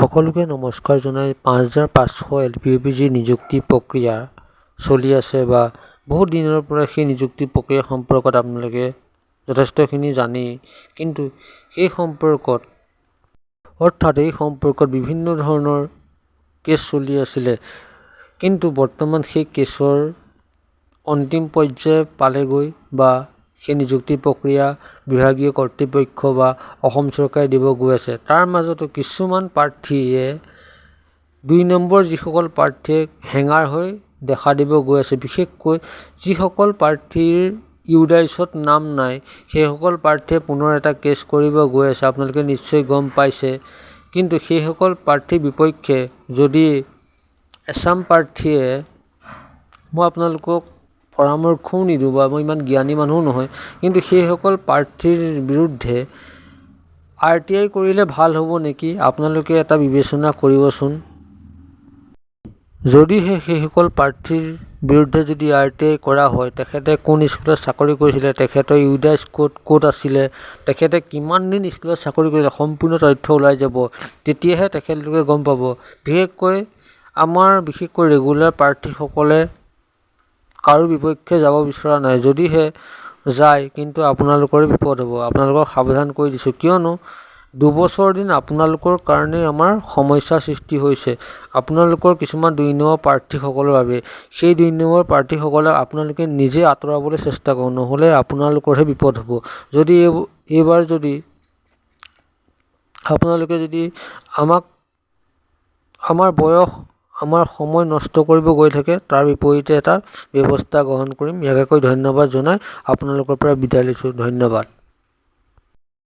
সকলোকে নমস্কাৰ জনাই ৫৫০০ LPPG নিযুক্তি প্ৰক্ৰিয়া চলি আছে বা বহুত দিনৰ পৰা সেই নিযুক্তি প্ৰক্ৰিয়া সম্পৰ্কত আপোনালোকে যথেষ্টখিনি জানেই, কিন্তু এই সম্পৰ্কত বিভিন্ন ধৰণৰ কেছ চলি আছিলে, কিন্তু বৰ্তমান সেই কেছৰ অন্তিম পৰ্যায় পালেগৈ বা সেই নিযুক্তি প্ৰক্ৰিয়া বিভাগীয় কৰ্তৃপক্ষ বা অসম চৰকাৰে দিব গৈ আছে। তাৰ মাজতো কিছুমান প্ৰাৰ্থীয়ে ২ নম্বৰ যিসকল প্ৰাৰ্থীয়ে হেঙাৰ হৈ দেখা দিব গৈ আছে, বিশেষকৈ যিসকল প্ৰাৰ্থীৰ ইউডাইচত নাম নাই সেইসকল প্ৰাৰ্থীয়ে পুনৰ এটা কেছ কৰিব গৈ আছে, আপোনালোকে নিশ্চয় গম পাইছে। কিন্তু সেইসকল প্ৰাৰ্থীৰ বিপক্ষে যদি এচাম প্ৰাৰ্থীয়ে, মই আপোনালোকক পৰামৰ্শও নিদিওঁ বা মই ইমান জ্ঞানী মানুহো নহয়, কিন্তু সেইসকল প্ৰাৰ্থীৰ বিৰুদ্ধে RTI কৰিলে ভাল হ'ব নেকি? আপোনালোকে এটা বিবেচনা কৰিবচোন। যদিহে সেইসকল প্ৰাৰ্থীৰ বিৰুদ্ধে যদি RTI কৰা হয়, তেখেতে কোন স্কুলত চাকৰি কৰিছিলে, তেখেতৰ ইউডাইচ ক'ত আছিলে, তেখেতে কিমান দিন স্কুলত চাকৰি কৰিলে, সম্পূৰ্ণ তথ্য ওলাই যাব। তেতিয়াহে তেখেতলোকে গম পাব। বিশেষকৈ ৰেগুলাৰ প্ৰাৰ্থীসকলে কাৰো বিপক্ষে যাব বিচৰা নাই। যদিহে যায়, কিন্তু আপোনালোকৰে বিপদ হ'ব। আপোনালোকক সাৱধান কৰি দিছোঁ, কিয়নো 2 বছৰ দিন আপোনালোকৰ কাৰণেই আমাৰ সমস্যাৰ সৃষ্টি হৈছে। আপোনালোকৰ কিছুমান 2 নম্বৰ প্ৰাৰ্থীসকলৰ বাবে। সেই 2 নম্বৰ প্ৰাৰ্থীসকলক আপোনালোকে নিজে আঁতৰাবলৈ চেষ্টা কৰক, নহ'লে আপোনালোকৰহে বিপদ হ'ব। যদি এইবাৰ যদি আপোনালোকে যদি আমাৰ বয়স, আমাৰ সময় নষ্ট কৰিব গৈ থাকে, তাৰ বিপৰীতে এটা ব্যৱস্থা গ্ৰহণ কৰিম। ইয়াকে কৈ ধন্যবাদ জনাই আপোনালোকৰ পৰা বিদায় লৈছোঁ। ধন্যবাদ।